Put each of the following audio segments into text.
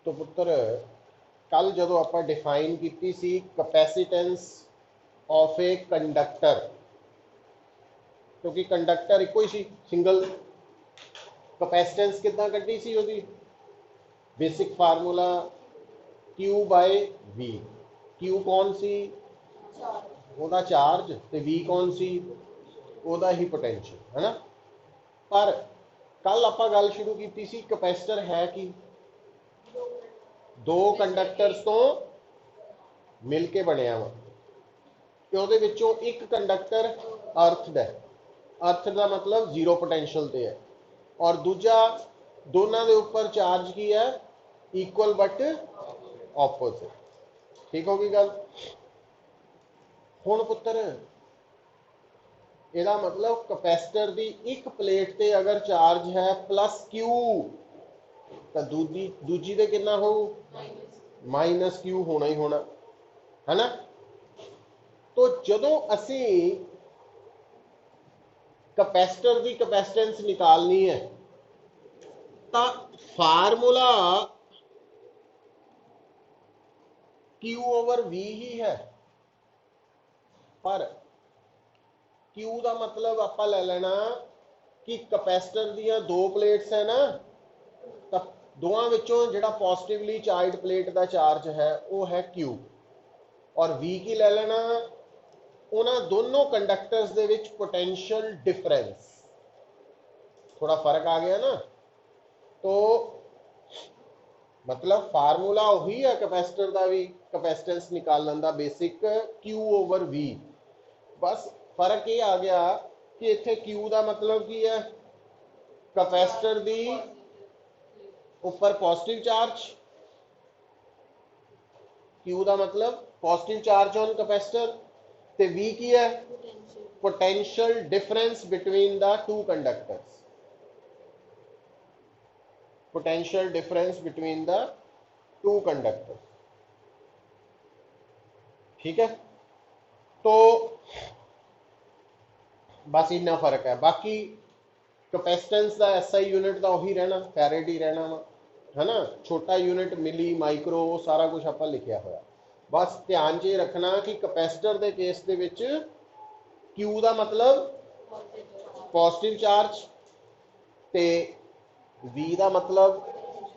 तो पुत्र कल जो आप डिफाइन की सी कैपेसिटेंस ऑफ ए कंडक्टर, क्योंकि कंडक्टर एको ही सी सिंगल, कैपेसिटेंस कितना कड्डी सी उहदी basic formula Q by V। Q कौन सी, ਉਹਦਾ चार्ज, तो V कौन सी, ਉਹਦਾ ही पोटेंशियल है ना। पर कल आप गल शुरू की सी कैपेसिटर है कि दो कंडक्टर्स तो मिल के बनया वा, ਉਹਦੇ ਵਿੱਚੋਂ एक कंडक्टर अर्थ है, अर्थ का मतलब जीरो पोटेंशियल ते है, और दूजा दोनों के उपर चार्ज की है इक्वल बट ऑपोजिट। ठीक होगी गल। हुण पुत्र ਇਹਦਾ मतलब कैपेसिटर की एक प्लेट ते अगर चार्ज है +Q तो दूजी ते कितना हो -Q होना ही होना है ना। तो जदों असी कैपेसिटर की कैपेसिटेंस निकालनी है तो फार्मूला Q/V ही है, पर Q का मतलब आप ले लेना कि कैपेसिटर दियां दो प्लेट्स है ना, तो दोवां विचों जिहड़ा पॉजिटिवली चार्ज प्लेट का चार्ज है वो है Q, और V की ले लेना उन्हां दोनों कंडक्टर्स दे विच पोटेंशियल डिफरेंस। थोड़ा फर्क आ गया ना। तो मतलब फार्मूला वही है कैपेसिटर का भी, कैपेसिटेंस निकालने का बेसिक Q/V, बस फर्क ये आ गया कि इत्थे Q का मतलब की है कैपेसिटर दी ऊपर पॉजिटिव चार्ज, Q का मतलब पॉजिटिव चार्ज ऑन कैपेसिटर, ते V की है potential difference between the two conductors, potential difference between the two conductors. ठीक है, तो बस इन्ना फर्क है। बाकी कैपेसिटेंस का SI यूनिट तो वही रहना, फैरेड ही रहना वा, है ना। छोटा यूनिट मिली माइक्रो सारा कुछ आप लिखा होया। बस ध्यान च रखना कि कैपेसिटर के केस के विच Q का मतलब पॉजिटिव चार्ज ते V का मतलब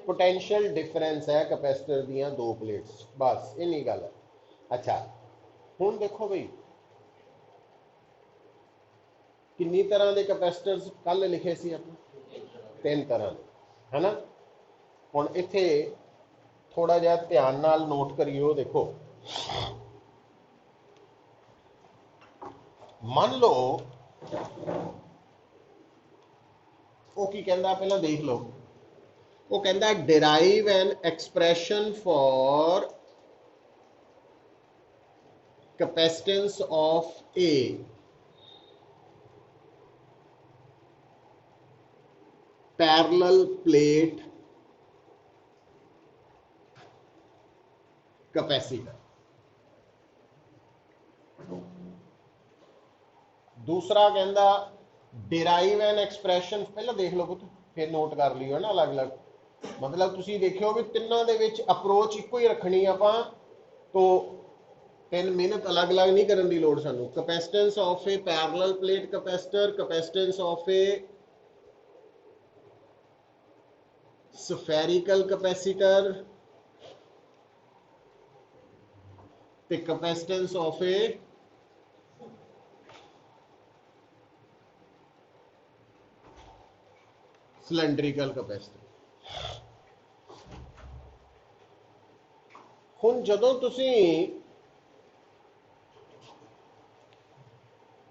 पोटेंशियल डिफरेंस है कैपेसिटर दियां दो प्लेट्स, बस इन्नी गल है। अच्छा हुण देखो बई किन्नी तरह के कैपेसिटर्स कल लिखे सी आपने, 3 तरह है ना। हुण इत्थे थोड़ा जिहा ध्यान नाल नोट करियो। देखो मान लो वो की कहंदा, पहला देख लो, वो कहंदा derive an expression for capacitance of a parallel plate capacitor. दूसरा कहंदा डिराइव एन एक्सप्रैशन, पहला देख लो पुत फिर नोट कर लियो ना अलग अलग। मतलब तुसी देखियो भी तिन्नां दे विच अप्रोच इक्को ही रखनी आपां, तो तीन मेहनत अलग अलग नहीं करने की लोड़ सानू। Capacitance of a parallel plate capacitor, capacitance of a spherical capacitor ते capacitance of a cylindrical capacitor. हुण जदों तुसी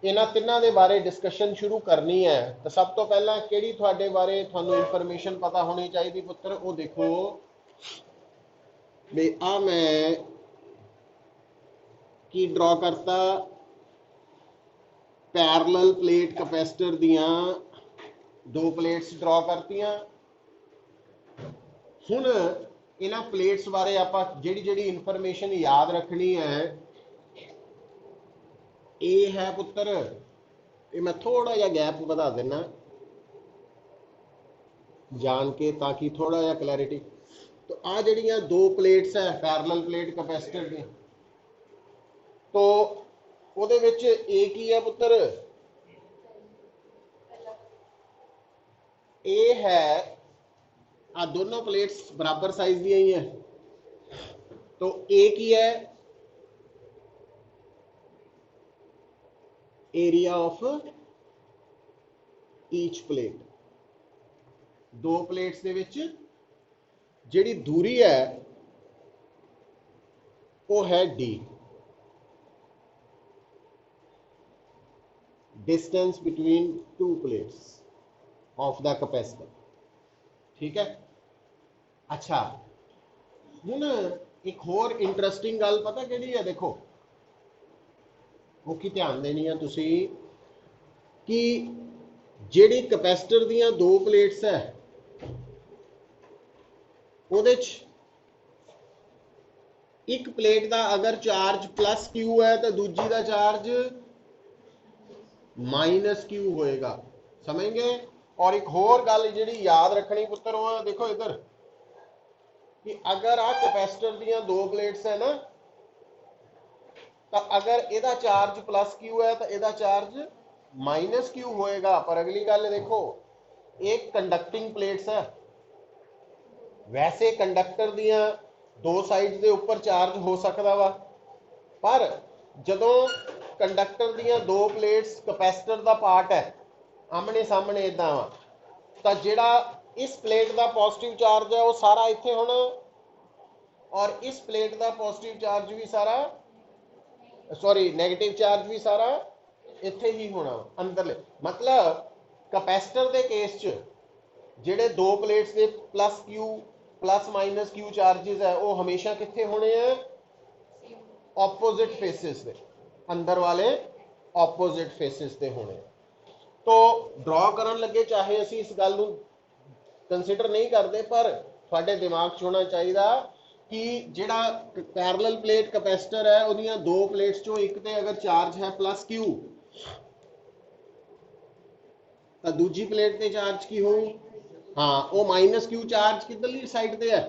इन्हां तिन्हां दे बारे डिस्कशन शुरू करनी है तो सब तो पहला किहड़ी तुहाडे बारे तुहानू इंफॉर्मेशन पता होनी चाहिए पुत्र, वो देखो भी आ मैं की ड्रॉ करता पैरेलल प्लेट कैपेसिटर दियां दो प्लेट्स ड्रॉ करतियां। हुण इन्हां प्लेट्स बारे आपां जिहड़ी जिहड़ी इंफॉर्मेशन याद रखनी है, ये है पुत्र, ये मैं थोड़ा जिहा गैप बधा देना जान के, ताकि थोड़ा जिहा क्लैरिटी तो आ जड़ियां दो प्लेट्स है पैरेलल प्लेट कैपेसिटर दी, तो ਉਹਦੇ ਵਿੱਚ ए की है पुत्र, ए है आ दोनों प्लेट्स बराबर साइज दी ही है, तो ए की है एरिया ऑफ ईच प्लेट। दो प्लेट्स दे विच जिहड़ी दूरी है वो है D, distance between two plates of the capacitor. ठीक है। अच्छा हुण एक होर इंटरस्टिंग गल पता किहड़ी है, देखो वो की ध्यान देनी है तुसी कि जिहड़ी कैपेसिटर दियां दो प्लेट्स है ਉਹਦੇ ਚ एक प्लेट का अगर चार्ज प्लस क्यू है तो दूजी का चार्ज माइनस क्यू होएगा, समझ गए। और एक होर गल जी याद रखनी पुत्र वो देखो इधर कि अगर आ कैपेसिटर दियां दो प्लेट्स है ना, तो अगर ਇਹਦਾ चार्ज प्लस क्यू है तो ਇਹਦਾ चार्ज माइनस क्यू होएगा। पर अगली गल देखो एक कंडक्टिंग प्लेट्स है, वैसे कंडक्टर दियां दो साइड के उपर चार्ज हो सकता वा, पर जदों कंडक्टर दियां दो प्लेट्स कैपेसिटर का पार्ट है आमने सामने इदा वा, तो जिहड़ा इस प्लेट का पॉजिटिव चार्ज है वो सारा इत्थे होना, और इस प्लेट का पॉजिटिव चार्ज भी सारा सॉरी नेगेटिव चार्ज भी सारा इत्थे ही होना अंदरले। मतलब कैपेसिटर के केस च जिहड़े दो प्लेट्स के plus Q plus minus Q charges है वो हमेशा कित्थे होने हैं, ऑपोजिट फेसिस से, अंदर वाले ऑपोजिट फेसिस से होने। तो ड्रॉ करन लगे चाहे असी इस गल नूं कंसीडर नहीं करते, पर तुहाडे दिमाग च होना चाहिए कि जिहड़ा पैरेलल प्लेट कैपेसिटर है उहदियां दो प्लेट्स चों एक ते अगर चार्ज है प्लस क्यू तो दूजी प्लेट ते चार्ज की होगी, हाँ वो माइनस क्यू चार्ज किधरली साइड पे है,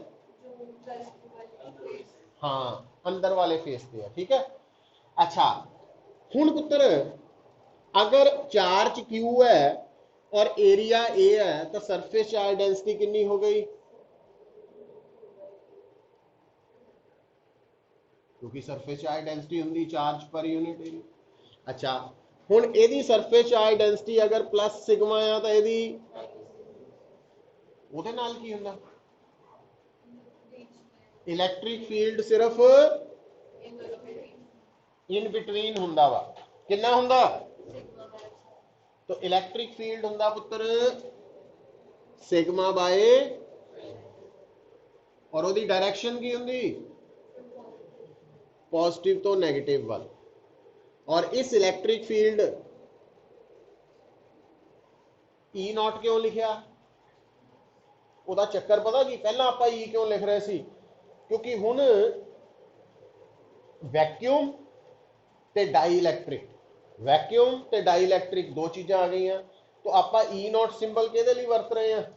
हाँ अंदर वाले फेस पे है। ठीक है। अच्छा हुण पुत्र अगर चार्ज क्यू है और एरिया ए है तो सरफेस चार्ज डेंसिटी कितनी हो गई, क्योंकि सरफेस चार्ज डेंसिटी होंगी चार्ज पर यूनिट एरिया। अच्छा हुण एदी सरफेस चार्ज डेंसिटी अगर प्लस सिग्मा है तो एदी ਉਹਦੇ ਨਾਲ ਕੀ ਹੁੰਦਾ, इलैक्ट्रिक फील्ड सिर्फ इन बिटवीन हुंदा वा, कितना हुंदा, तो इलैक्ट्रिक फील्ड हुंदा पुत्र सिग्मा बाय, और ਉਹਦੀ डायरेक्शन की हुंदी पॉजिटिव तो नेगेटिव वाल। और इस इलैक्ट्रिक फील्ड ई नॉट क्यों लिखिया, ਉਹਦਾ ਚੱਕਰ पता की पहला ਆਪਾਂ ई क्यों लिख रहे सी, क्योंकि हुण वैक्यूम ते डाई इलैक्ट्रिक, वैक्यूम ते डाई इलैक्ट्रिक दो चीज़ां आ गई, तो आप ई नॉट सिंबल किहदे लई वरत रहे हैं,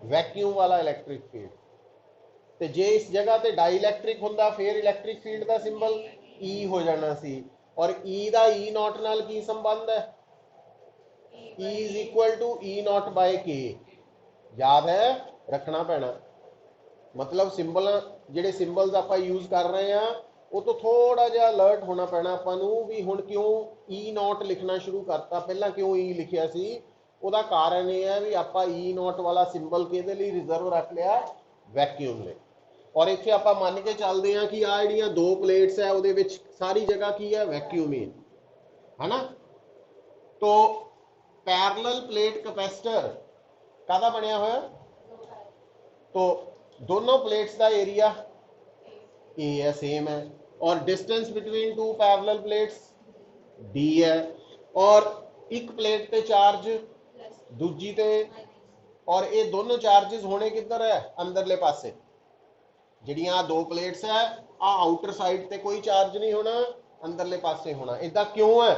वैक्यूम वाला इलैक्ट्रिक फील्ड। तो जे इस जगह ते डाई इलैक्ट्रिक हुंदा फिर इलैक्ट्रिक फील्ड का सिंबल ई हो जाना सी, और ई दा ई नॉट नाल की संबंध है, E is equal to E naught by K, याद है रखना पैना। मतलब सिंबल जिहड़े सिंबल्स आप यूज कर रहे हैं वो तो थोड़ा जिहा अलर्ट होना पैना आपां नूं भी हुण क्यों ई नॉट लिखना शुरू करता, पहला क्यों ई लिखिया सी, ਉਹਦਾ कारण यह है भी आप ई नॉट वाला सिंबल किहदे लई रिजर्व रख लिया, वैक्यूम ने। और इत्थे आप मान के चलते हैं कि आ जिहड़ियां दो प्लेट्स है उहदे विच सारी जगह की है वैक्यूम ही है ना। तो पैरेलल प्लेट कैपेसिटर काहदा बनिया होया, तो दोनों प्लेट्स का एरिया ए है सेम है, और distance between to parallel plates d है, और एक प्लेट पे चार्ज दूजी ते, और ये दोनों चार्जेस होने किधर है, अंदरले पासे। जिहड़ियां दो प्लेट्स है आ आउटर साइड ते कोई चार्ज नहीं होना, अंदरले पासे होना। इदा क्यों है,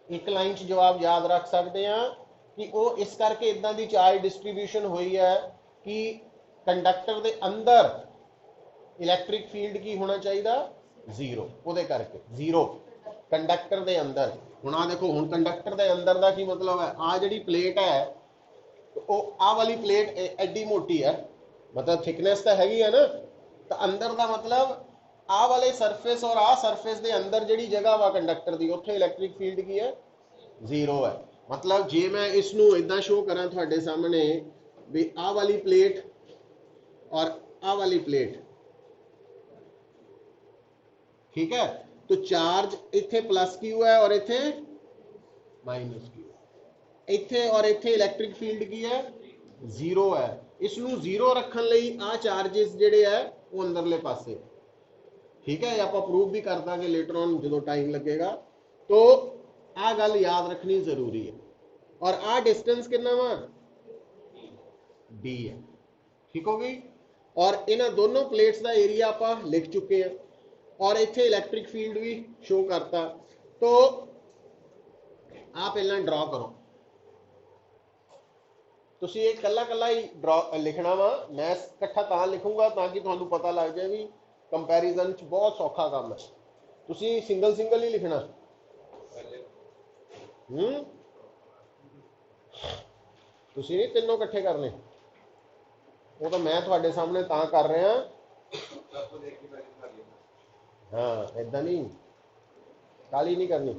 एक लाइन च जवाब याद रख सकते हैं कि वो इस करके इदां दी चार्ज डिस्ट्रीब्यूशन हुई है कि कंडक्टर के अंदर इलैक्ट्रिक फील्ड की होना चाहिए जीरो, वो करके जीरो कंडक्टर के अंदर। हुण आ देखो, हुण कंडक्टर के अंदर का की मतलब है, आ जी प्लेट है तो आ वाली प्लेट एडी मोटी है, मतलब थिकनेस तो हैगी है ना, तो अंदर का मतलब आ वाले सरफेस और आ सरफेस के अंदर जी जगह वा कंडक्टर की, उत्थे इलैक्ट्रिक फील्ड की है जीरो है। मतलब जे मैं इसनों इदा शो करा थोड़े सामने भी आ वाली प्लेट और आ वाली प्लेट, ठीक है, तो चार्ज इथे प्लस क्यू है और इथे माइनस क्यू, इथे और इथे इलैक्ट्रिक फील्ड की है जीरो है। इसनों जीरो रखने लई आ चार्जिस जिहड़े है वो अंदरले पासे, ठीक है, आप प्रूव भी कर देंगे लेटर ऑन जो टाइम लगेगा। तो आ गल याद रखनी जरूरी है। और आ डिस्टेंस कितना वा डी है, ठीक हो गई। और इन्ह दोनों प्लेट्स का एरिया आप लिख चुके हैं और इत्थे इलैक्ट्रिक फील्ड भी शो करता। तो आप पहला ड्रॉ करो, तुसीं ये कला कला ही ड्रॉ लिखना वा, मैं इकट्ठा तां लिखूंगा ताकि तुहानूं पता लग जाए भी कंपैरिजन च बहुत सौखा काम है। तुसीं सिंगल सिंगल ही लिखना, तुसीं नहीं तीनों इकट्ठे करने, वो तो मैं तुहाडे सामने तां कर रहा। हाँ इदा नहीं, काली नहीं करनी।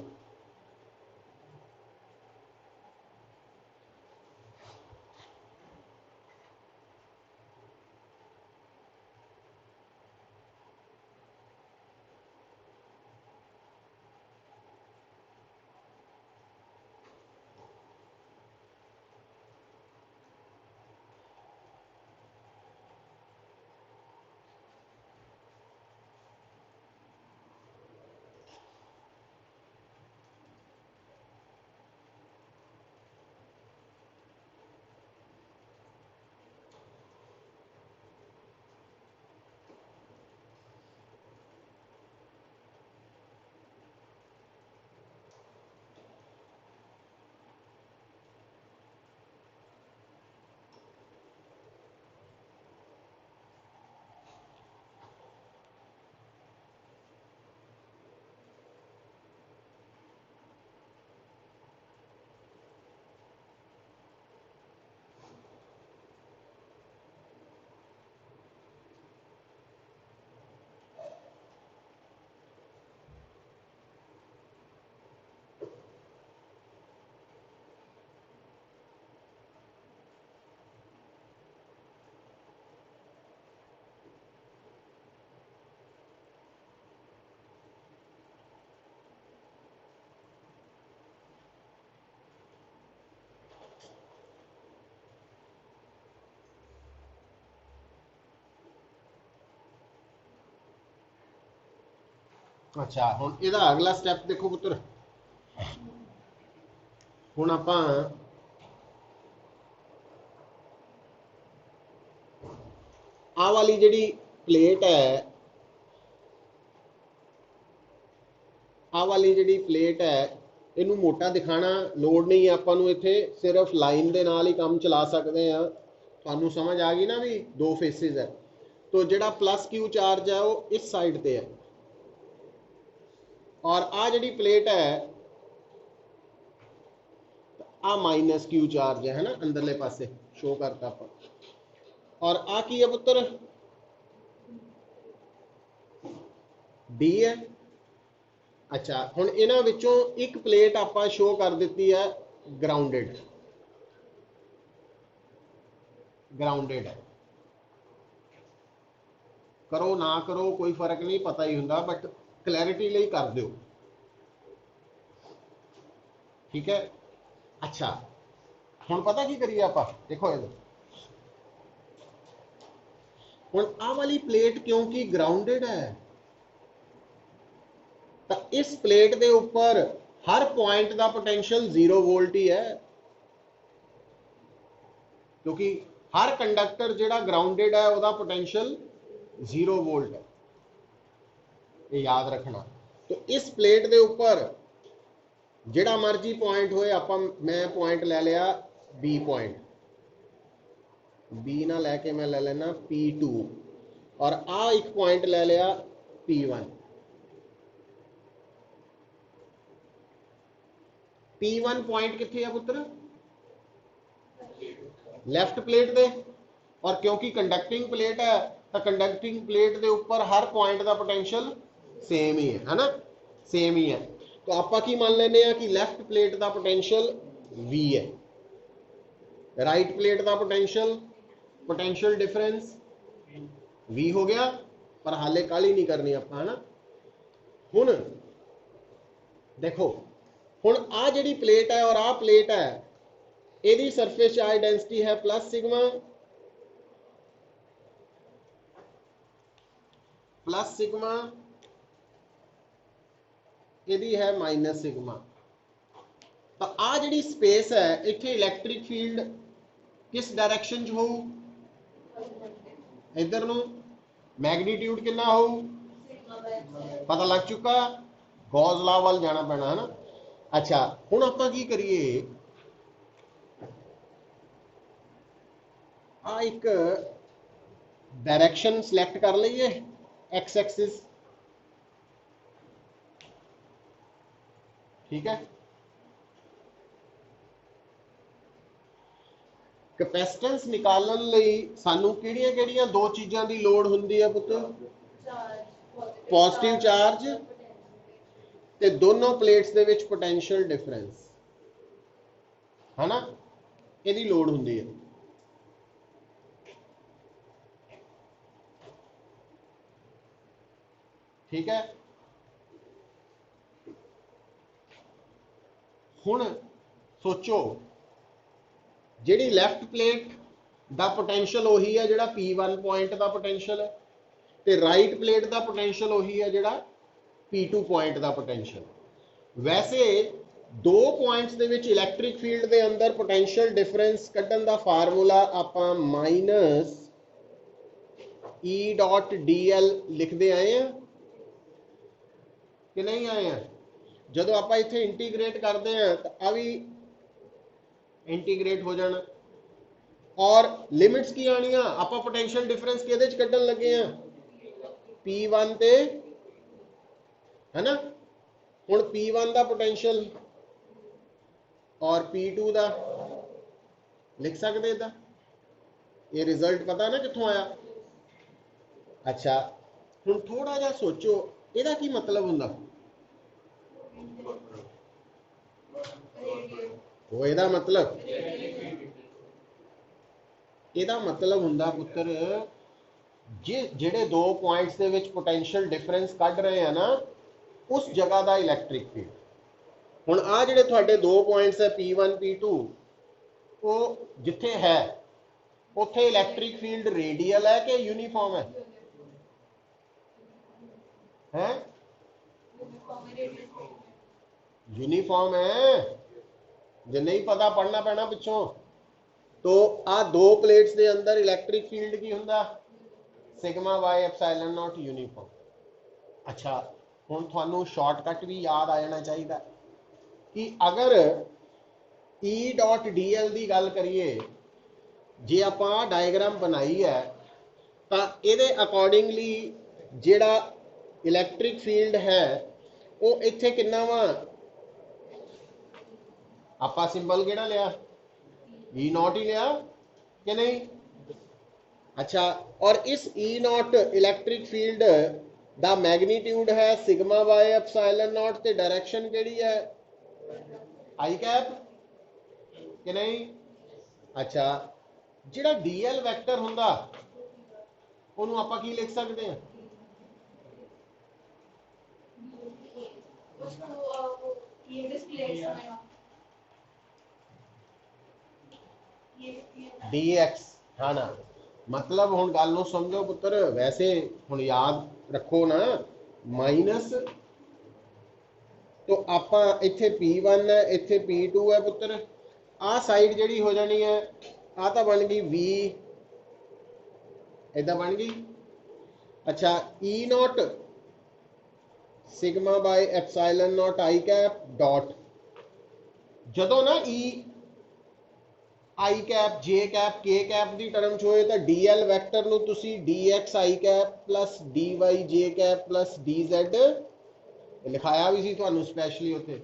अच्छा हुण इहदा अगला स्टैप देखो पुत्र, हुण आपां आ वाली जिहड़ी प्लेट है, आ वाली जिहड़ी प्लेट है इनू मोटा दिखाना लोड़ नहीं है, आपां नूं इत्थे सिर्फ लाइन दे नाल ही काम चला सकते हैं। तुहानूं समझ आ गई ना भी दो फेसिस है, तो जिहड़ा प्लस क्यू चार्ज है वो इस साइड पे है और आ जिहड़ी प्लेट है आ माइनस क्यू चार्ज है ना, अंदरले पासे शो करता आपां। और आ की है पुत्र डी है। अच्छा हुण इन्हां विचों एक प्लेट आपां शो कर दित्ती है ग्राउंडेड, ग्राउंडेड है, करो ना करो कोई फर्क नहीं, पता ही हुंदा, बट क्लैरिटी लिए कर दो, ठीक है। अच्छा हुण पता की करिए आपां, देखो ये हुण आ वाली प्लेट क्योंकि ग्राउंडेड है तो इस प्लेट के ऊपर हर पॉइंट का पोटेंशियल 0 वोल्ट ही है, क्योंकि हर कंडक्टर जिहड़ा ग्राउंडेड है उसका पोटेंशियल 0 वोल्ट है, ये याद रखना। तो इस प्लेट के ऊपर जिहड़ा मर्जी पॉइंट होए, आपां मैं पॉइंट ले लिया बी पॉइंट, बी ना लैके मैं ले लेना P2 और आ एक पॉइंट ले लिया P1। P1 पॉइंट कितने है पुत्र? लैफ्ट प्लेट दे, और क्योंकि कंडक्टिंग प्लेट है तो कंडक्टिंग प्लेट के ऊपर हर पॉइंट का पोटेंशियल सेम ही है ना, सेम ही है। तो आप की मान लेने कि लैफ्ट प्लेट का पोटेंशियल V है, राइट प्लेट का पोटेंशियल डिफरेंस V हो गया, पर हाले काली नहीं करनी आप, है ना। हुण देखो, हुण आ जिहड़ी प्लेट है और आ प्लेट है, यदि सरफेस चार्ज डेंसिटी है प्लस सिग्मा, यदि है माइनस सिग्मा। तो आ जिहड़ी स्पेस है इत्थे इलैक्ट्रिक फील्ड किस डायरेक्शन च होऊ? इधर नूं। मैग्नीट्यूड कितना होऊ? पता लग चुका, गॉस लॉ वाल जाना पैना है ना। अच्छा हुण आपां की करिए, आ एक डायरेक्शन सिलेक्ट कर लईए एक्स एक्सिस, ठीक है। कैपेसिटेंस निकालण लई सानू किहड़ियां-किहड़ियां दो चीज़ां दी लोड़ हुंदी है पुत्त? पॉजिटिव चार्ज ते दोनों प्लेट्स दे विच पोटेंशियल डिफरेंस, है ना, इहदी लोड़ हुंदी है। ठीक है। हुण सोचो, जिहड़ी लैफ्ट प्लेट दा पोटेंशियल उही है जिहड़ा P1 पॉइंट दा पोटेंशियल है, ते राइट प्लेट दा पोटेंशियल उही है जिहड़ा P2 पॉइंट दा पोटेंशियल। वैसे दो पॉइंट्स दे विच इलैक्ट्रिक फील्ड दे अंदर पोटेंशियल डिफरेंस कड्ढण दा फार्मूला आपां माइनस E.dl लिखते आए हैं कि नहीं आए हैं? जदों आप इत्थे इंटीग्रेट करते हैं तो आ भी इंटीग्रेट हो जाना, और लिमिट्स की आनियां आप पोटेंशियल डिफरेंस किहदे च कड्ढण लगे हैं? P1 ते, है ना। हुण P1 का पोटेंशियल और P2 का लिख सकते इदा, ये रिजल्ट पता ना कित्थों आया। अच्छा हुण थोड़ा जा सोचो, इहदा की मतलब हुंदा? वो इहदा मतलब हुंदा पुत्र, जिहड़े दो पॉइंट्स दे विच पोटेंशियल डिफरेंस कढ रहे हैं ना, उस जगह का इलैक्ट्रिक फील्ड। हुण आ जिहड़े तुहाडे दो पॉइंट्स है P1 P2, वो जिथे है उत्थे इलैक्ट्रिक फील्ड रेडियल है कि यूनीफॉर्म है? यूनीफॉर्म है। जो नहीं पता पढ़ना पैना पिछों। तो आ दो प्लेट्स के अंदर इलैक्ट्रिक फील्ड की हुंदा sigma by epsilon not uniform. अच्छा हुण तुहानू शॉर्टकट भी याद आ जाना चाहिए कि अगर E.dl की गल करिए, जे आप डायग्राम बनाई है तो ये अकॉर्डिंगली जिहड़ा इलैक्ट्रिक फील्ड है वो इत्थे कितना वा, आपा सिंबल किहड़ा लिया? E0 ही लिया कि नहीं? अच्छा और इस E0 इलैक्ट्रिक फील्ड दा मैग्नीट्यूड है सिग्मा बाय एप्सिलॉन नॉट, ते डायरेक्शन केड़ी है? आई कैप कि नहीं? अच्छा जिहड़ा DL वैक्टर हुंदा उहनूं आपां की लिख सकते हैं? dx, हाँ ना। मतलब हुण गल नूं समझो पुत्र, वैसे हुण याद रखो ना, माइनस तो आपां इत्थे P1 है, इत्थे P2 है पुत्र, आ साइड जिहड़ी हो जानी है आ तां बन गई V, इदां बन गई। अच्छा E0 sigma by epsilon not I cap dot, जदों ना E आई कैप जे कैप के कैप की टर्म च होए तो डी एल वैक्टर नूं तुसीं डी एक्स आई कैप प्लस डी वाई जे कैप प्लस डी जैड लिखाया भी सी तुहानूं स्पैशली उत्थे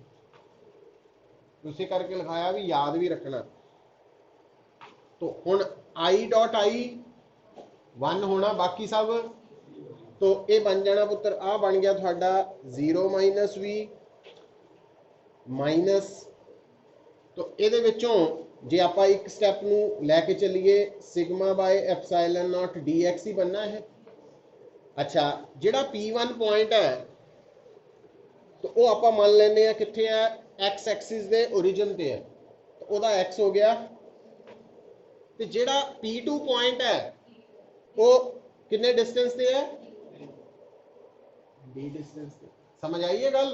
उसे करके लिखाया भी याद भी रखना। तो हुण आई डॉट आई 1 होना बाकी सब तो ये बन जाना पुत्र आ बन गया थोड़ा 0 माइनस वी माइनस तो ये जे आप एक स्टैप नूं लैके चलीए sigma by epsilon naught d x ही बनना है। अच्छा जिहड़ा P1 पॉइंट है तो वो आप मान लेने कित्थे है एक्स एक्सिस दे ओरिजिन ते है तो वह एक्स हो गया तो जिहड़ा P2 पॉइंट है वो कितने डिस्टेंस से है डी डिस्टेंस से। समझ आई है गल।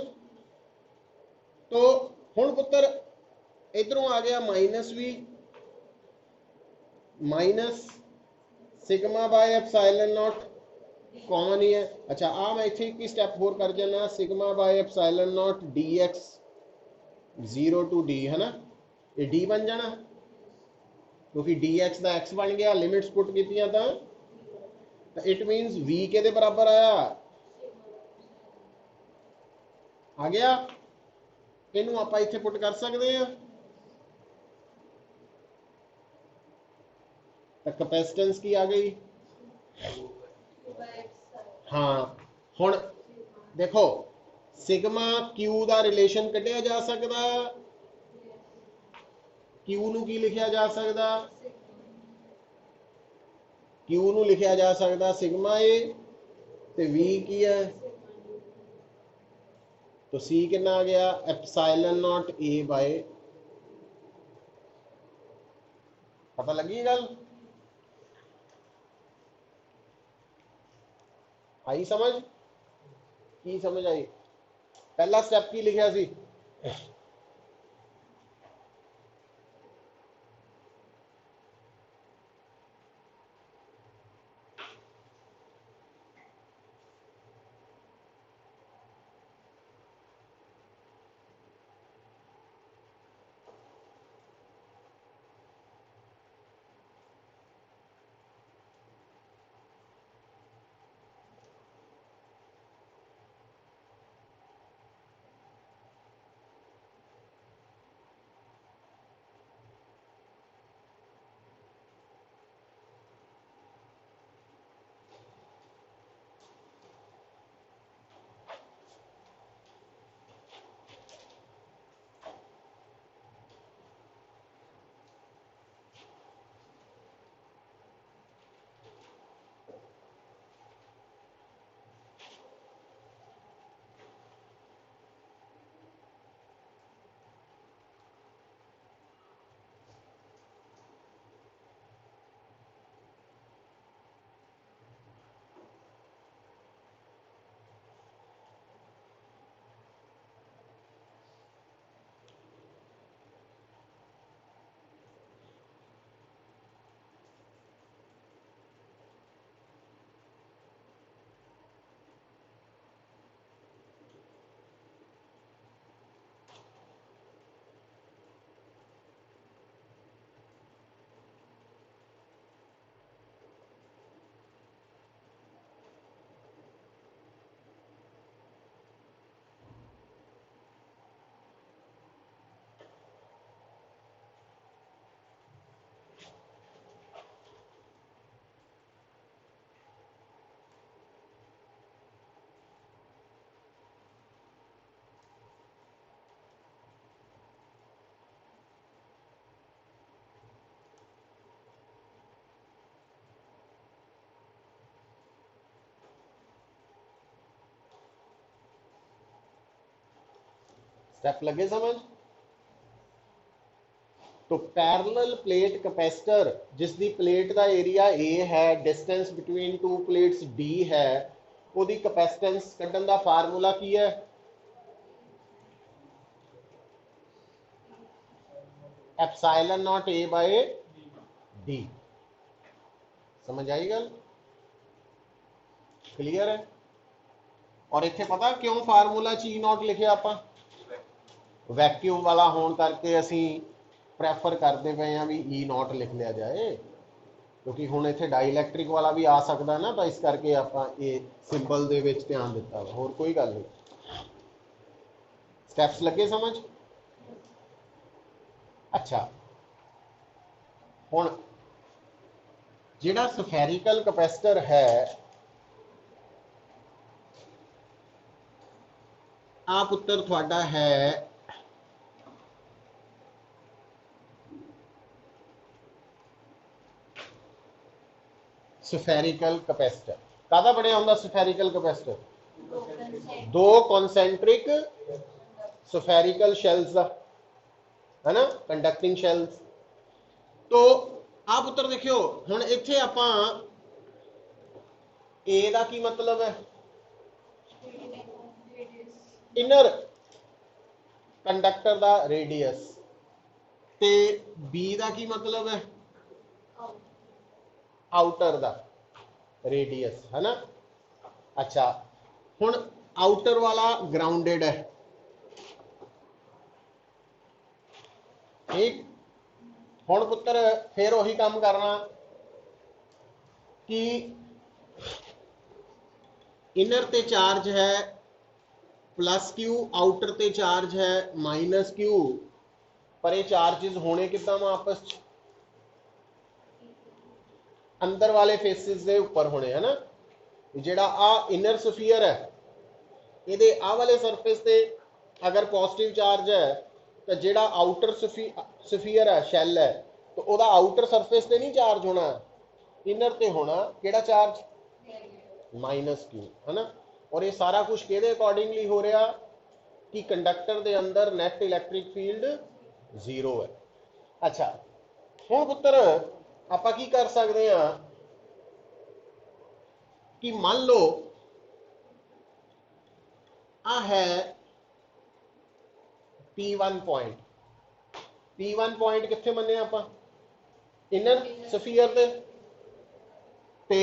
तो हुण पुत्र इधरों आ गया minus V minus sigma by epsilon naught common ही है। अच्छा आ मैं इत्थे एक स्टैप होर कर जाना sigma by epsilon naught d x 0 to d है ना ये डी बन जाना क्योंकि डी एक्स का एक्स बन गया लिमिट्स पुट कीतियां तो इट मीनस वी के बराबर आया आ गया इनू आप इत्थे पुट कर सकते हैं तो कैपेसिटेंस की आ गई। हाँ हुण देखो सिग्मा क्यू का रिलेशन कढ़िया जा सकता क्यू नू की लिखिया जा सकता क्यू नू लिखिया जा सकता सिग्मा ए ते वी की है तो सी कितना आ गया एप्साइलन नॉट ए बाय पता लगी गल आई समझ की समझ आई पहला स्टेप की लिखिया सी स्टेप लगे समझ। तो पैरेलल प्लेट कैपेसिटर जिसकी प्लेट का एरिया ए है distance between two plates d है उसकी कैपेसिटेंस कढ़न का फार्मूला की है epsilon naught A by D. समझ आई गल क्लियर है। और इत्थे पता क्यों फार्मूला ची नॉट लिखे आप वैक्यूम वाला होने करके असी ਪ੍ਰੈਫਰ ਕਰਦੇ ਪਏ ਆ ਵੀ ਈ ਨੋਟ ਲਿਖ ਲਿਆ ਜਾਏ, ਕਿਉਂਕਿ ਹੁਣ ਇੱਥੇ ਡਾਈਲੈਕਟ੍ਰਿਕ ਵਾਲਾ ਵੀ ਆ ਸਕਦਾ ਨਾ, ਤਾਂ ਇਸ ਕਰਕੇ ਆਪਾਂ ਇਹ ਸਿੰਬਲ ਦੇ ਵਿੱਚ ਧਿਆਨ ਦਿੱਤਾ ਵਾ, ਹੋਰ ਕੋਈ ਗੱਲ ਨਹੀਂ। ਸਟੈਪਸ ਲੱਗੇ ਸਮਝ? ਅੱਛਾ, ਹੁਣ ਜਿਹੜਾ ਸਫੈਰੀਕਲ ਕਪੈਸਿਟਰ ਹੈ, ਆ ਪੁੱਤਰ ਤੁਹਾਡਾ ਹੈ ਸਫੈਰੀਕਲ ਕਪੈਸਿਟਰ। ਕਾਹਦਾ ਬਣਿਆ ਹੁੰਦਾ ਸਫੈਰੀਕਲ ਕਪੈਸਿਟਰ? ਦੋ ਕਨਸੈਂਟਰਿਕ ਸਫੈਰੀਕਲ ਸ਼ੈਲਸ ਦਾ, है ना, कंडक्टिंग शेल्स। तो आप पुत्र देखियो हुण इत्थे आपां ए दा की मतलब है? इनर कंडक्टर दा रेडियस, ते बी दा की मतलब है? आउटर दा रेडियस, है ना। अच्छा, हुण आउटर वाला ग्राउंडेड है, ठीक। हुण पुत्र फिर उही काम करना कि इनर ते चार्ज है प्लस क्यू, आउटर ते चार्ज है माइनस क्यू, पर ये चार्जेस होने कितना वा आपस च? अंदर वाले फेसिस दे उपर होने, है ना। जिहड़ा आ इनर स्फीयर है, इहदे आ वाले सरफेस ते अगर पॉजिटिव चार्ज है, तो जिहड़ा आउटर स्फीयर है, शैल है, तो वह आउटर सरफेस ते नहीं चार्ज होना, इनर ते होना किहड़ा चार्ज? माइनस क्यू, है ना। और ये सारा कुछ किहदे अकॉर्डिंगली हो रहा कि कंडक्टर दे अंदर नैट इलैक्ट्रिक फील्ड 0 है। अच्छा, हुण पुत्र आपां की कर सकते हैं कि मान लो आ है P1 पॉइंट, P1 पॉइंट कित्थे मन्ने आपां? इनर स्फीयर दे, ते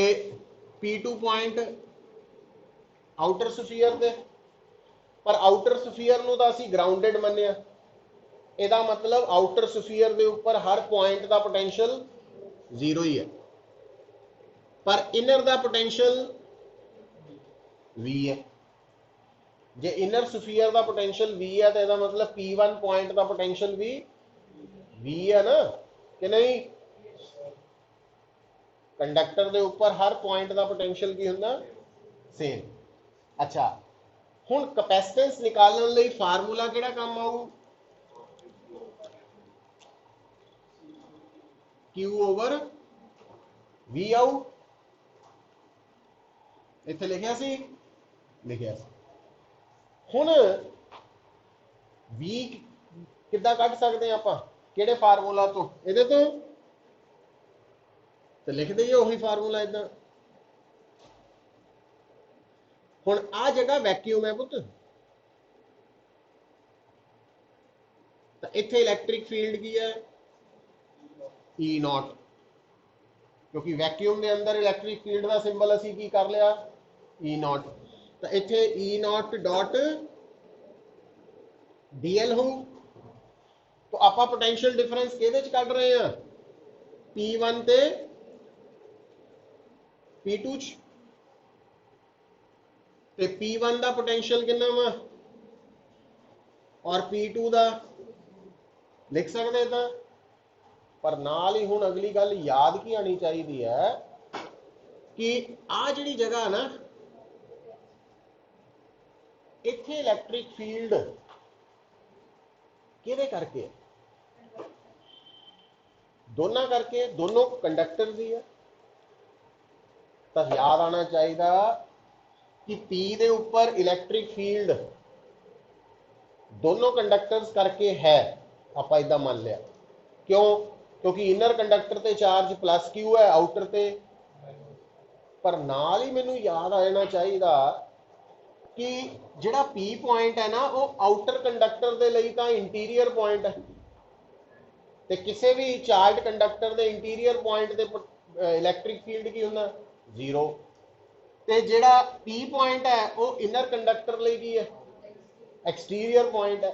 P2 पॉइंट आउटर स्फीयर दे, पर आउटर स्फीयर नूं तां असीं ग्राउंडेड मन्निया। इहदा मतलब आउटर स्फीयर दे उपर हर पॉइंट दा पोटेंशियल 0 ही है, पर इनर दा पोटेंशियल V है। जे इनर स्फीयर दा पोटेंशियल V है तो इसका मतलब P1 पॉइंट दा पोटेंशियल भी V है ना, कि नहीं? कंडक्टर दे ऊपर हर पॉइंट दा पोटेंशियल की हुंदा? सेम। अच्छा, हुण कैपेसिटेंस निकालने लई फार्मूला किहड़ा काम आऊ? Q ओवर V आऊ। इत्थे लिखिया सी, लिखिया सी। हुण V किद्दां कढ सकदे आपां? किहड़े फार्मूला तो? इहदे तो तो लिख दईए उही फार्मूला इदां। हुण आ जगह वैक्यूम है पुत, तो इत्थे इलैक्ट्रिक फील्ड की है? E नॉट, क्योंकि वैक्यूम के अंदर इलैक्ट्रिक फील्ड का सिंबल असीं की कर लिया? E not. तो इत्थे E नॉट डॉट DL हो, तो आप पोटेंशियल डिफरेंस किहदे च कढ रहे हैं? P1 ते P2 च, ते P1 दा पोटेंशियल कितना वा और P2 दा लिख सकते था। पर नाल ही हुण अगली गल याद की आनी चाहिए है कि आ जिहड़ी जगह ना, इत्थे इलैक्ट्रिक फील्ड किहदे करके है? दोनों करके, दोनों कंडक्टर की है। तो याद आना चाहिए कि P दे ऊपर इलैक्ट्रिक फील्ड दोनों कंडक्टर्स करके है, आप इदा मान लिया। क्यों? क्योंकि इनर कंडक्टर ते चार्ज प्लस क्यू है, आउटर ते। पर नाल ही मैनू याद आ जाना चाहिए कि जिहड़ा P पॉइंट है ना, वो आउटर कंडक्टर दे लई तां इंटीरियर पॉइंट है, ते किसी भी चार्ज कंडक्टर दे इंटीरियर पॉइंट दे इलैक्ट्रिक फील्ड की हुंदा? 0। ते जिहड़ा P पॉइंट है वो इनर कंडक्टर लई की है? एक्सटीरियर पॉइंट है।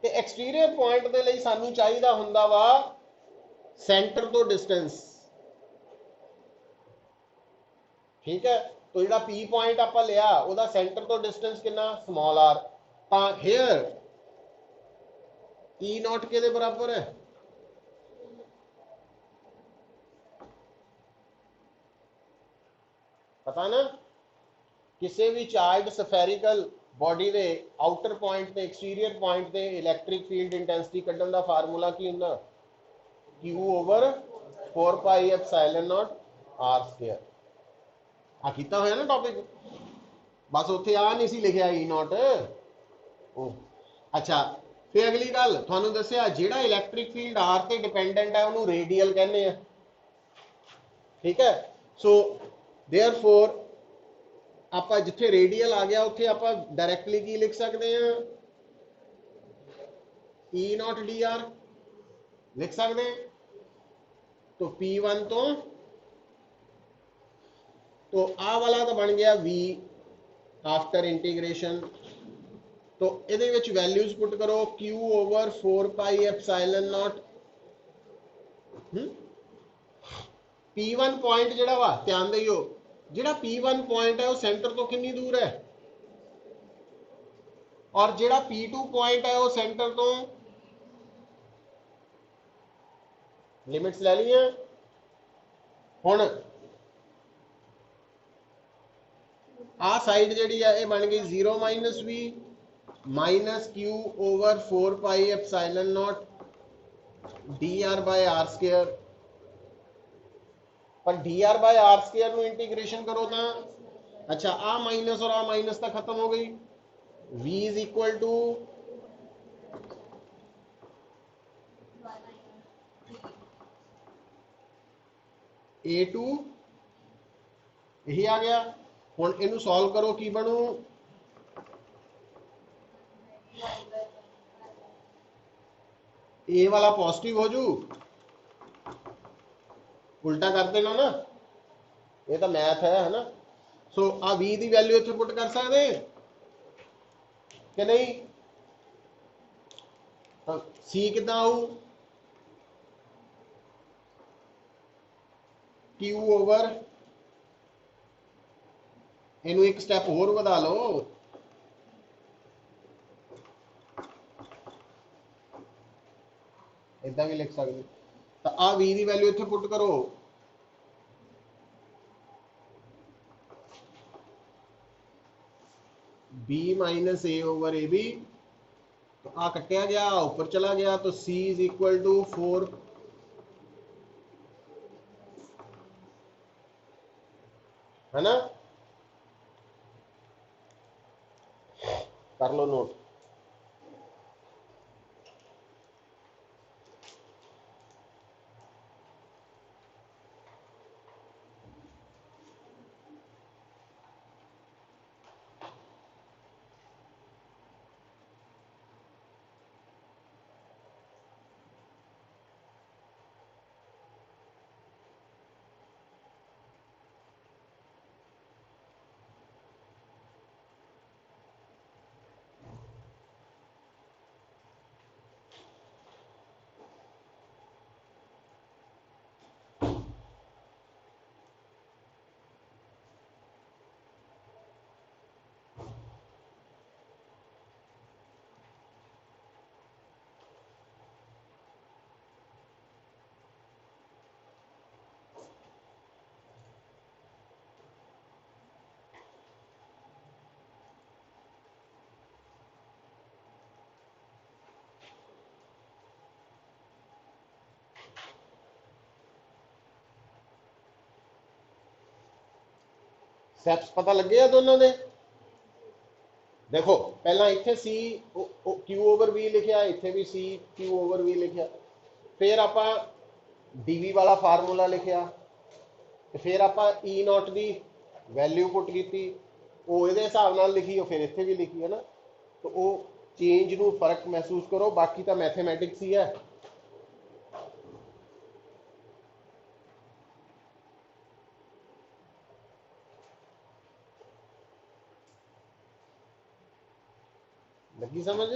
ਤੇ ਐਕਸਟੀਰੀਅਰ ਪੁਆਇੰਟ ਦੇ ਲਈ ਸਾਨੂੰ ਚਾਹੀਦਾ ਹੁੰਦਾ ਵਾ ਸੈਂਟਰ ਤੋਂ ਡਿਸਟੈਂਸ। ਠੀਕ ਹੈ, तो ਜਿਹੜਾ P ਪੁਆਇੰਟ ਆਪਾਂ ਲਿਆ ਉਹਦਾ ਸੈਂਟਰ ਤੋਂ ਡਿਸਟੈਂਸ ਕਿੰਨਾ, ਸਮਾਲ r। ਤਾਂ ਹੇਅਰ E ਨॉट ਕਿਹਦੇ ਬਰਾਬਰ ਹੈ, ਪਤਾ ਨਾ, ਕਿਸੇ ਵੀ ਚਾਰਜ ਸਫੈਰੀਕਲ ਬੋਡੀ ਦੇ ਆਊਟਰ ਪੁਆਇੰਟ ਤੇ ਐਕਸਟੀਰੀਅਰ ਪੁਆਇੰਟ ਤੇ ਇਲੈਕਟ੍ਰਿਕ ਫੀਲਡ ਇੰਟੈਂਸਿਟੀ ਕੱਢਣ ਦਾ ਫਾਰਮੂਲਾ ਕੀ ਹੁੰਦਾ, Q ਓਵਰ 4 ਪਾਈ ਐਪਸਾਈਲਨ ਨॉट r ਸਕੁਅਰ। ਆ ਕੀਤਾ ਹੋਇਆ ਨਾ ਟੌਪਿਕ, ਬਸ ਉੱਥੇ ਆ ਨਹੀਂ ਸੀ ਲਿਖਿਆ E ਨॉट। ਉਹ ਅੱਛਾ, ਫਿਰ ਅਗਲੀ ਗੱਲ ਤੁਹਾਨੂੰ ਦੱਸਿਆ ਜਿਹੜਾ ਇਲੈਕਟ੍ਰਿਕ ਫੀਲਡ r ਤੇ ਡਿਪੈਂਡੈਂਟ ਹੈ ਉਹਨੂੰ ਰੇਡੀਅਲ ਕਹਿੰਦੇ ਆ। ਠੀਕ ਹੈ, ਸੋ देयरफॉर ਆਪਾਂ ਜਿੱਥੇ ਰੇਡੀਅਲ ਆ ਗਿਆ ਉੱਥੇ ਆਪਾਂ ਡਾਇਰੈਕਟਲੀ ਕੀ ਲਿਖ ਸਕਦੇ ਆ, E नॉट dr लिख सकते हैं। तो P1 तो आ वाला तो बन गया V आफ्टर इंटीग्रेशन। तो ਇਹਦੇ ਵਿੱਚ ਵੈਲਿਊਜ਼ ਪੁੱਟ ਕਰੋ, Q ਓਵਰ 4 ਪਾਈ ਐਪਸਾਈਲਨ ਨॉट। P1 ਪੁਆਇੰਟ ਜਿਹੜਾ ਵਾ ਧਿਆਨ ਦਿਓ, ਜਿਹੜਾ P1 ਪੁਆਇੰਟ ਹੈ ਉਹ ਸੈਂਟਰ ਤੋਂ ਕਿੰਨੀ ਦੂਰ ਹੈ, ਔਰ ਜਿਹੜਾ P2 ਪੁਆਇੰਟ ਹੈ ਉਹ ਸੈਂਟਰ ਤੋਂ, लिमिट्स ले ली हैं। हुण आ साइड जी है बन गई 0 minus V minus Q over 4 pi epsilon naught d r by r square. पर d r by r square नु इंटीग्रेशन करो तो अच्छा आ माइनस और आ माइनस तक खत्म हो गई। v is equal to A2 यही आ गया। हुण इनू सॉल्व करो की बनू, ए वाला पॉजिटिव हो जू, उल्टा कर देना ना, ये तो मैथ है ना। सो आ v की वैल्यू इत्थे पुट कर सकते कि नहीं, सी कितना आऊ क्यू ओवर, इनू एक स्टेप होर वधा लो, इदा भी लिख सकते। तो आ v की वैल्यू इत्थे पुट करो, b minus A over A B. तो आ कटिया गया, ऊपर चला गया, तो c इज इक्वल टू 4, है ना, कर लो नोट। स्टैप्स पता लगे आ दोनों दे। देखो पहला इत्थे सी क्यू ओवर वी लिखा, इत्थे भी सी क्यू ओवर वी लिखा, फिर आप डीवी वाला फार्मूला लिखा, फिर आप ई नॉट की वैल्यू पुट की, वो ये हिसाब नाल लिखी, फिर इत्थे भी लिखी, है ना। तो वो चेंज नू फर्क महसूस करो, बाकी तो मैथेमैटिक्स ही है। लगी समझ।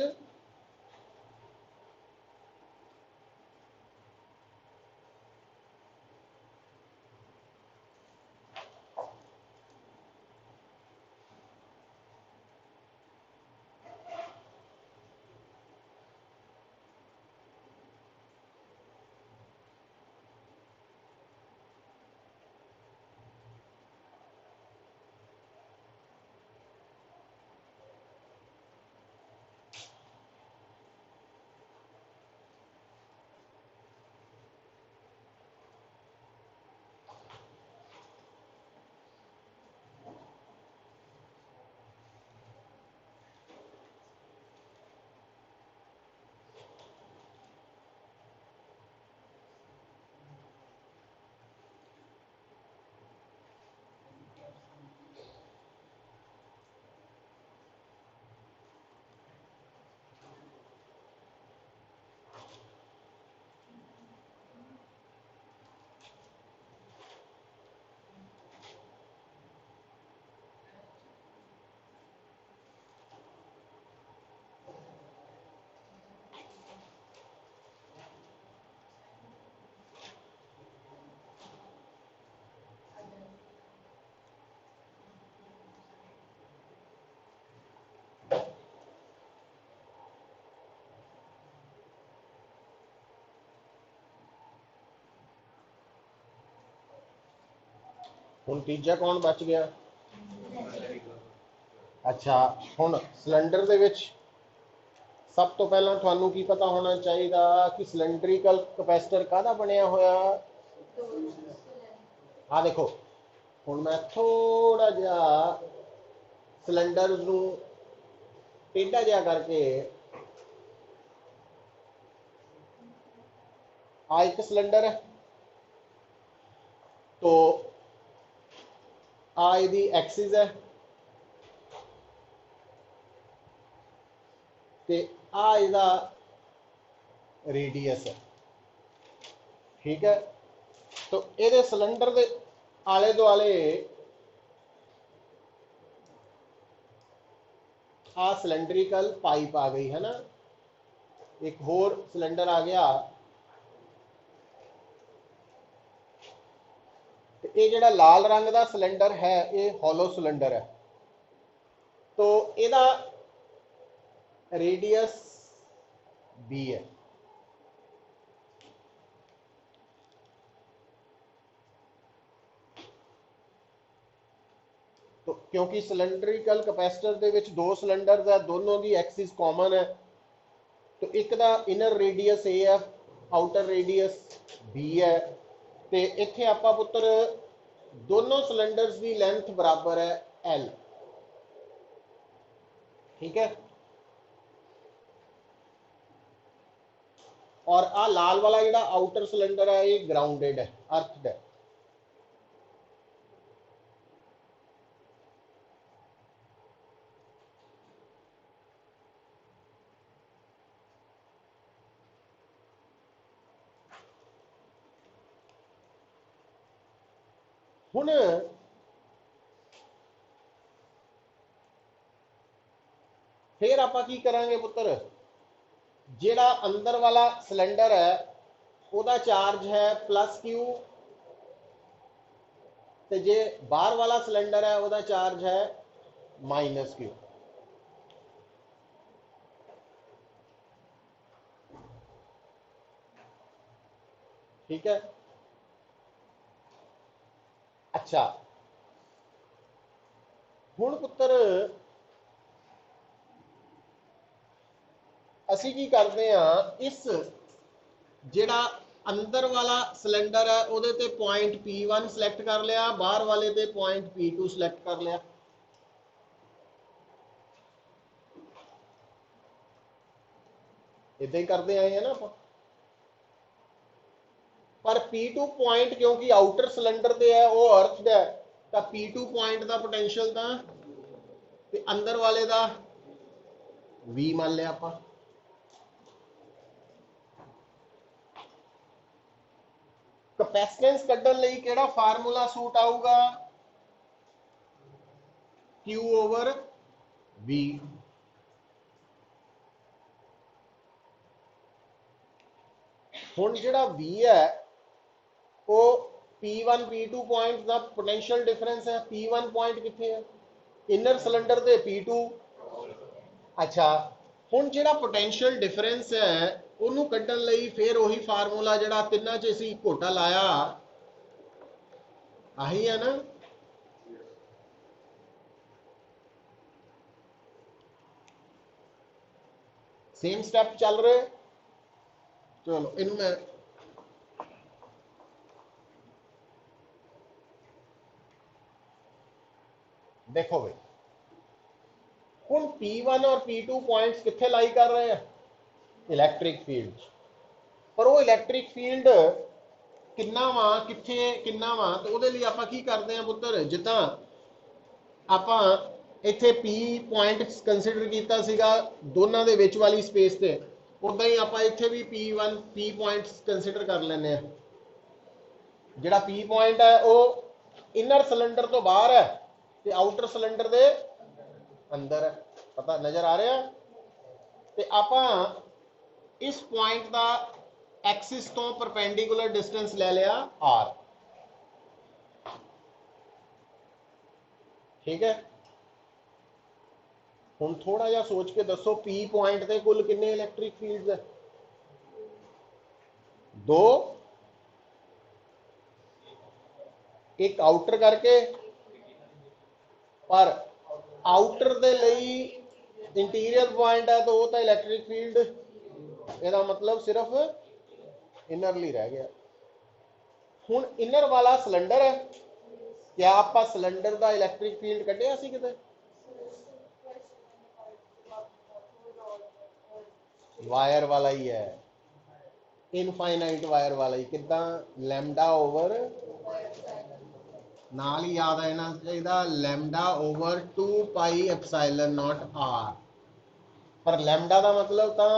हुण तीजा कौन बच गया? अच्छा, हुण सिलेंडर दे विच सब तो पहला तुहानू की पता होना चाहिए कि सिलेंड्रिकल कैपेसिटर काहदा बनिया होया? हाँ देखो, हुण मैं थोड़ा जिहा सिलेंडर नू टेढ़ा जिहा करके आ एक सिलेंडर है, तो आ इहदी एक्सिस है ते आ इहदा रेडियस है। ठीक है, तो ये सिलेंडर के आले दुआले आ सिलेंड्रिकल पाइप आ गई है ना, एक होर सिलेंडर आ गया। ये जो लाल रंग का सिलेंडर है ये हॉलो सिलेंडर है, तो यदा रेडियस बी है। तो क्योंकि सिलेंड्रिकल कैपेसिटर दे विच दो सिलेंडर है, दोनों की एक्सिस कॉमन है, तो एक दा इनर रेडियस ए है, आउटर रेडियस बी है। तो इत्थे आपां पुत्तर दोनों सिलेंडर्स की लेंथ बराबर है एल। ठीक है, और आ लाल वाला जो आउटर सिलेंडर है ये ग्राउंडेड है, अर्थड है। हुण फिर आपां की करांगे पुत्र, जेड़ा अंदर वाला सिलेंडर है ਉਹਦਾ चार्ज है +Q, ਤੇ जे बाहर वाला सिलेंडर है ਉਹਦਾ चार्ज है -Q। ठीक है, अच्छा हुण पुत्र असी की करते हैं, इस जेड़ा अंदर वाला सिलेंडर है ਉਹਦੇ ਤੇ पॉइंट P1 सिलेक्ट कर लिया, बाहर वाले ते पॉइंट P2 सिलेक्ट कर लिया। इदा ही करते आए हैं ना आप। पर P2 पॉइंट क्योंकि आउटर सिलेंडर ते है वो अर्थ है, तो P2 पॉइंट का पोटेंशियल तो अंदर वाले का V मान लिया आप। कैपेसिटेंस कड्ढण लई केड़ा फार्मूला सूट आऊगा? Q/V। हुण जिहड़ा V है वो P1 P2 पॉइंट का पोटेंशियल डिफरेंस है। P1 पॉइंट कितने है? इनर सिलेंडर ते P2। अच्छा, हुण जिहड़ा पोटेंशियल डिफरेंस है ਉਹਨੂੰ ਕੱਢਣ ਲਈ फिर ਉਹੀ फार्मूला ਜਿਹੜਾ ਤਿੰਨਾਂ 'ਚ ਅਸੀਂ ਘੋਟਾ ਲਾਇਆ ਆਹੀ है ना। सेम स्टेप चल रहे, चलो इन मैं देखो भाई, हुण P1 और P2 पॉइंट्स कित्थे लाई कर रहे हैं? Electric field. पर वो इलैक्ट्रिक फील्ड किन्ना वा, कित्थे किन्ना वा, तो ਉਹਦੇ ਲਈ ਆਪਾਂ ਕੀ ਕਰਦੇ ਆ ਪੁੱਤਰ, ਜਿੱਦਾਂ ਆਪਾਂ ਇੱਥੇ P पॉइंट कंसीडर ਕੀਤਾ ਸੀਗਾ ਦੋਨਾਂ ਦੇ ਵਿੱਚ ਵਾਲੀ ਸਪੇਸ ਤੇ, ਉਦਾਂ ਹੀ ਆਪਾਂ ਇੱਥੇ ਵੀ P1 P पॉइंट्स कंसीडर कर ਲੈਨੇ ਆ। ਜਿਹੜਾ P पॉइंट है वो इनर सिलेंडर तो बाहर है ਤੇ आउटर सिलेंडर ਦੇ अंदर है। पता नजर आ रहा? ਤੇ ਆਪਾਂ इस पॉइंट का एक्सिस तो परपेंडिकुलर डिस्टेंस ले लिया R। ठीक है, हुण थोड़ा जिहा सोच के दसो P पॉइंट के कुल कितने इलैक्ट्रिक फील्ड्स है? 2 एक आउटर करके, पर आउटर दे लई इंटीरियर पॉइंट है तो वो तो इलैक्ट्रिक फील्ड ਇਹਦਾ मतलब सिर्फ इनरली रह गया। हुण इनर वाला सिलेंडर है, क्या आप सिलेंडर का इलैक्ट्रिक फील्ड कढ़िया सी किते? वायर वाला ही है, इनफाइनाइट वायर वाला ही। किदा? लैम्डा ओवर, नाल ही याद आना चाहिए, lambda over 2 pi epsilon naught r. पर लैम्डा का मतलब तो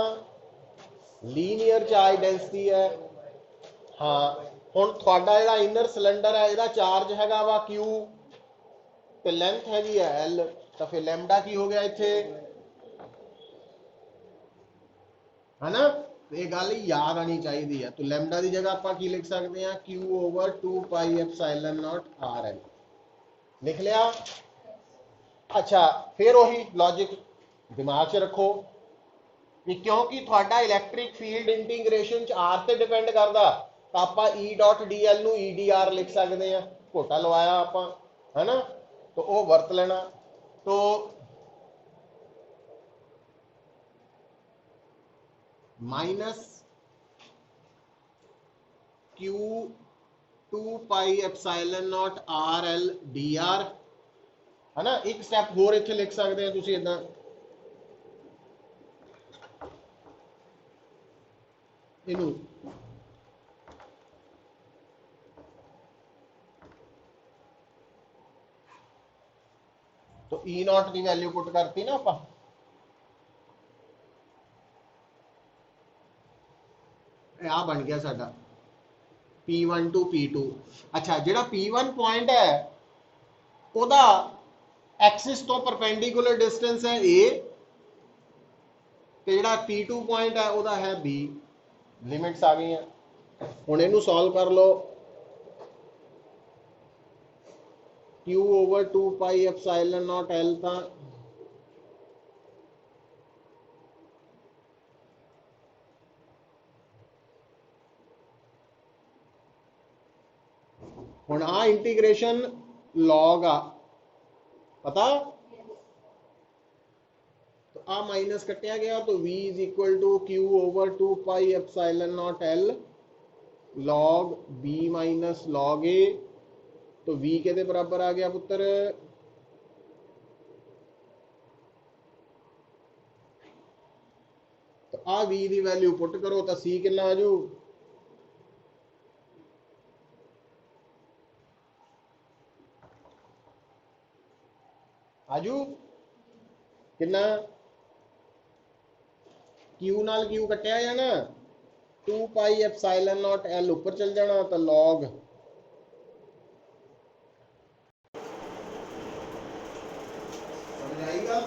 लीनियर चार्ज डेंसिटी है। हाँ, हुण तुहाडा जिहड़ा इनर सिलेंडर है इसका चार्ज हैगा वा क्यू ते लेंथ हैगी है एल, तो फिर लैम्डा की हो गया इत्थे, है ना? तो ये गल याद आनी चाहिए है। तो लैम्डा की जगह आप की लिख सकते हैं Q over 2 pi epsilon naught R L, लिख लिया। अच्छा, फिर वही लॉजिक दिमाग च रखो कि क्योंकि थोड़ा इलैक्ट्रिक फील्ड इंटीग्रेशन आर से डिपेंड करता, तो आप E dot D L E D R लिख सकते हैं। घोटा लवाया आप, है ना? तो वो वरत लेना। तो minus Q 2 pi epsilon naught R L D R, है ना? एक स्टैप होर इत्थे लिख सकते हैं तुसीं इदां, इनू तो ई नॉट की वैल्यू पुट करती ना आप, आ बन गया साडा P1 टू P2। अच्छा, जिहड़ा P1 पॉइंट है ओदा एक्सिस तो परपेंडिकुलर डिस्टेंस है ए, ते जिहड़ा P2 पॉइंट है ओदा है B। लिमिट्स आ गई हैं। हुण इहनूं सॉल्व कर लो। Q over 2 pi epsilon naught L था हुण आ इंटीग्रेशन लॉग आ, पता? तो आ माइनस कटिया गया तो v is equal to Q over 2 pi epsilon naught L log b minus log a। तो v के बराबर आ गया पुत्र, तो आ v की वैल्यू पुट करो तो c कितना आजू, आजू कितना? क्यू नाल क्यू कटिया जाना, 2 पाई एप्सिलॉन नॉट L ऊपर चल जाना, तो लॉग समझ आएगा।